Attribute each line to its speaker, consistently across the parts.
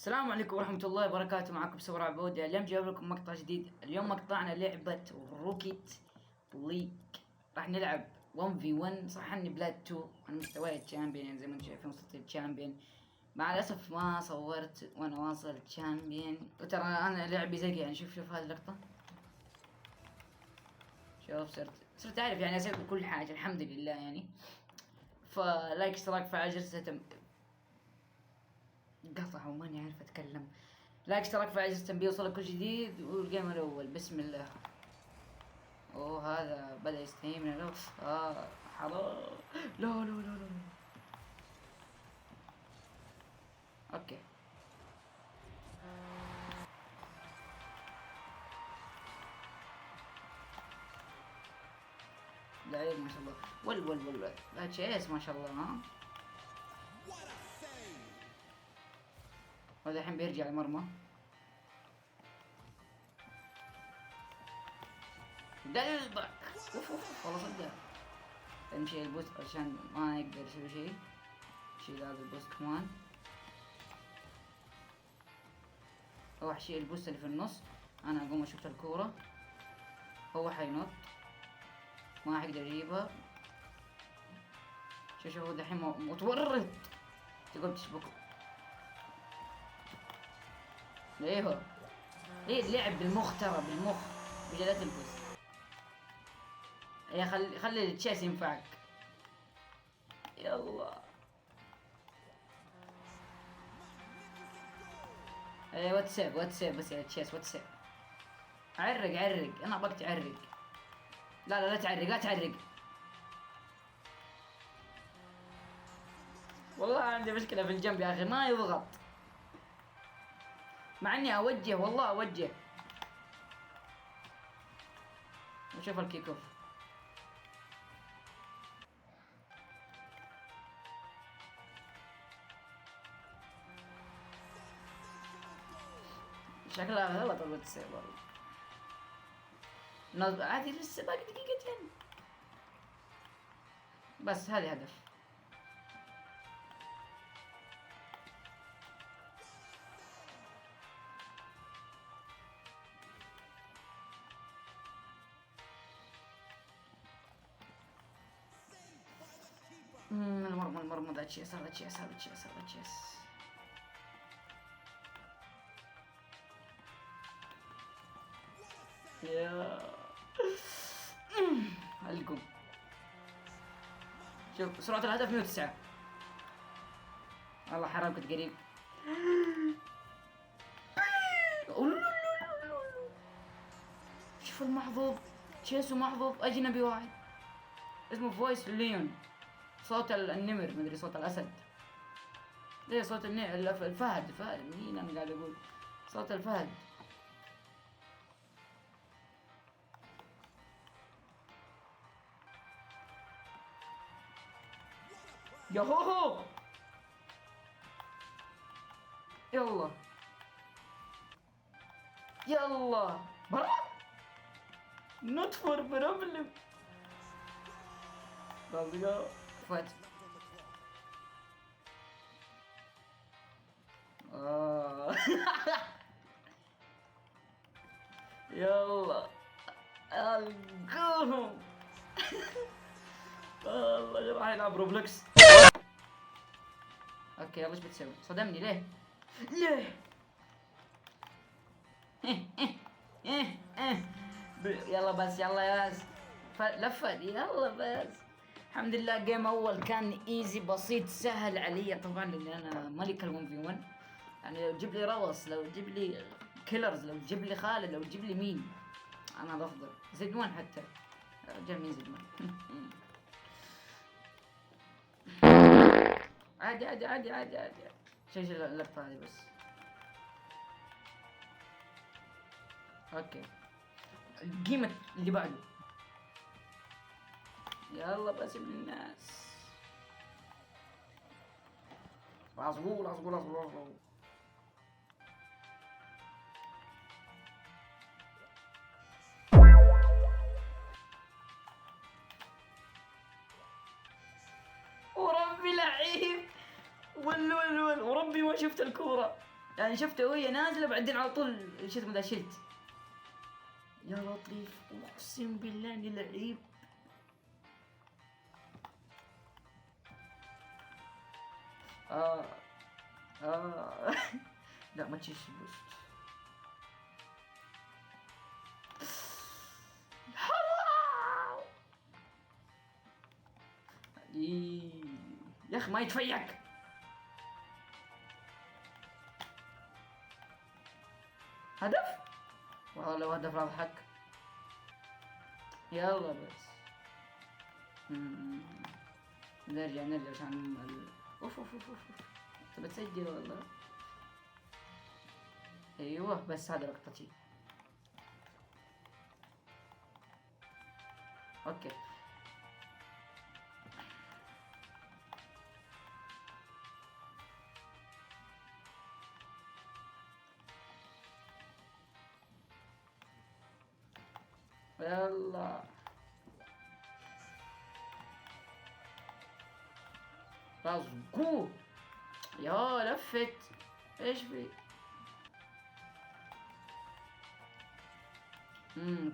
Speaker 1: السلام عليكم ورحمة الله وبركاته. معكم سورة عبودة. اليوم جايب لكم مقطع جديد. اليوم مقطعنا لعبة روكيت ليج. راح نلعب 1v1. صح اني بلاد 2. انا مستواي تشامبيون، يعني زي ما انتم شايفين وصلت التشامبيون. مع الاسف ما صورت وانا واصل التشامبيون، وترى انا لعبي زقي. يعني شوف هذه اللقطة. شوف صرت اعرف يعني اسوي كل حاجة الحمد لله يعني. فلايك اشتراك فعل جرس قطع وماني عارف اتكلم. لايك اشتراك فعل جرس التنبيه يوصلك كل جديد. والجيم الاول بسم الله. اوه هذا بدأ يستحي من الأوف. حرام. لا. اوكي. لعيب ما شاء الله. ول لا تشيس ما شاء الله. ها هذا الحين بيرجع المرمى. قلبك. اوف والله صدق. نمشي البوست عشان ما يقدر يسوي شيء. شيل هذا البوست كمان. اروح شيل البوست اللي في النص. انا اقوم اشوف الكورة. هو حينط ما حيقدر يجيبها. شوف هو دحين متورط. تقوم تشبكه. ايه اللعب بالمخ، ترى بالمخ بجلات البوست. يا خلي التشيس ينفعك. يلا ايه واتساب بس يا تشيس واتساب. عرق انا ابغاك تعرق. لا تعرق. والله عندي مشكلة في الجنب يا اخي ما يضغط. مع اني اوجه والله اوجه. وشوف الكيك اوف. شكلها غلط الواتساب والله. عادي لسه باقي دقيقتين. بس هذه هدف. المرمى ذا تشيس. يا علقوا. شوف سرعة الهدف 109. والله حرام كنت قريب. شوف المحظوظ. تشيسو محظوظ اجنبي واحد اسمه فويس ليون. صوت النمر مدري صوت الاسد. ليه صوت الفهد مين انا قاعد اقول صوت الفهد. يوهو يلا برا. not for problem. let's go. فات. يلا القوهم. والله راح يلعب روبلوكس. اوكي يلا ايش بتسوي؟ صدمني ليه؟ يلا بس يلا بس لفت يلا بس. الحمد لله جيم اول كان ايزي بسيط سهل علي طبعا لان انا ملك ال1v1. يعني لو تجيب لي روس، لو تجيب لي كيلرز، لو تجيب لي خالد، لو تجيب لي مين انا بفضل زد1 حتى. رجال مين زد1. عادي شيء اللقطة هذه بس. اوكي القيمة اللي بعده. يلا بس من الناس. اصبر وربي لعيب. ول وربي ما شفت الكورة. يعني شفته وهي نازله بعدين على طول شفت ذا شلت. يا لطيف اقسم بالله اني لعيب. اه اه لا ما تشيش بوست. حرام يا اخي ما يتفيك. هدف والله لو هدف راح حق. يلا بس نرجع عشان اوف اوف اوف اوف. تبى تسجل والله. ايوه بس هذا لقطتي. اوكي يلا رزقو. يا لفت ايش في.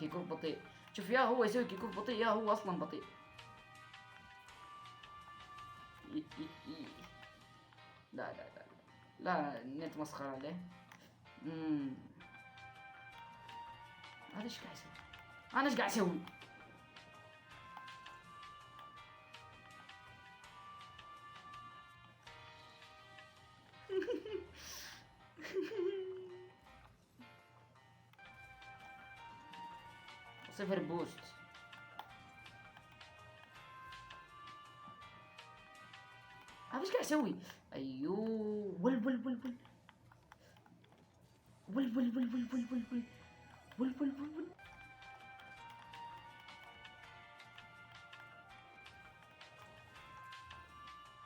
Speaker 1: كيكوف بطيء. شوف يا هو يسوي كيكوف بطيء يا هو اصلا بطيء. لا لا لا لا النت مسخرة عليه. هذا ايش قاعد يسوي؟ انا ايش قاعد اسوي؟ صفر بوست. هذا ايش قاعد يسوي؟ ايوه ول ول ول ول ول ول ول ول ول ول ول ول ول ول ول.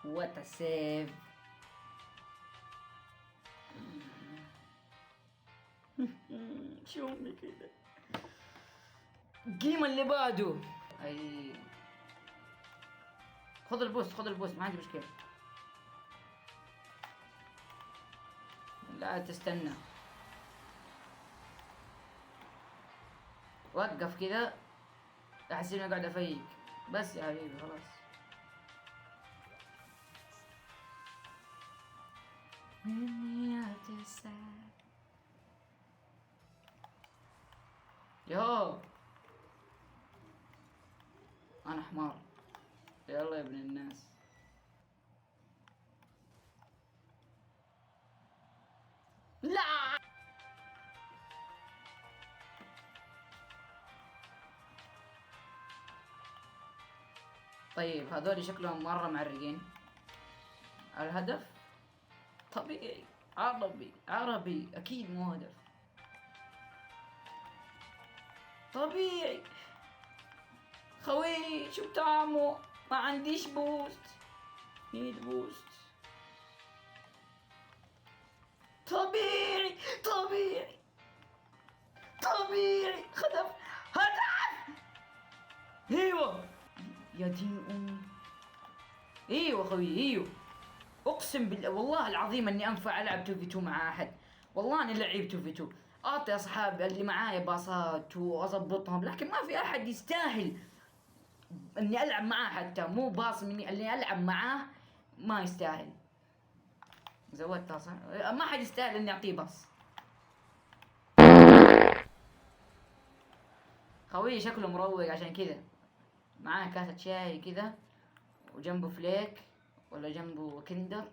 Speaker 1: وات سيف. شو امي كذا. قيمة اللي بعده. اي خذ البوست خذ البوست ما عندي مشكلة. لا تستنى. وقف كذا. احس اني قاعد افيك. بس يا حبيبي خلاص. يو انا حمار. يلا يا ابن الناس. لا طيب هذول شكلهم مرة معرقين. الهدف طبيعي عربي اكيد مو هدف. طبيعي خوي شو بتعمو. ما عنديش بوست. نيد بوست. طبيعي هدف ايوه يا دين امي. ايوه خوي ايوه. اقسم بالله والله العظيم اني انفع العب 2 في 2 مع احد. والله اني لعيب 2 في 2. اعطي اصحابي اللي معايا باصات واضبطهم لكن ما في احد يستاهل اني العب معاه. حتى مو باص مني اللي العب معاه ما يستاهل. زودتها صح. ما حد يستاهل اني اعطيه باص. خوي شكله مروق عشان كذا. معاه كاسة شاي كذا وجنبه فليك ولا جنبه كندر.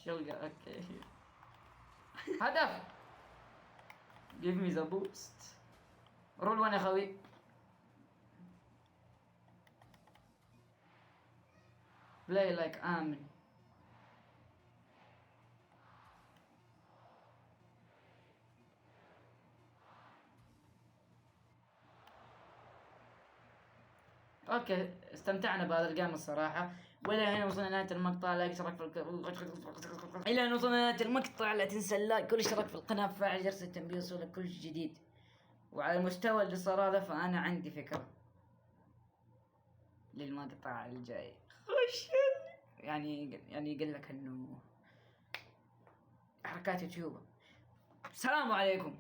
Speaker 1: شلقة اوكي. هدف. give me the boost. رول وين يا خوي. play like آمن. اوكي استمتعنا بهذا الجيم الصراحة. والى هنا وصلنا نهاية المقطع. لا اشترك في الى هنا وصلنا نهاية المقطع. لا تنسى اللايك والاشتراك في القناة وفعل جرس التنبيه يوصلك كل جديد. وعلى المستوى اللي صار هذا فأنا عندي فكرة للمقطع الجاي. خش يعني يقول لك انه حركات يوتيوب. السلام عليكم.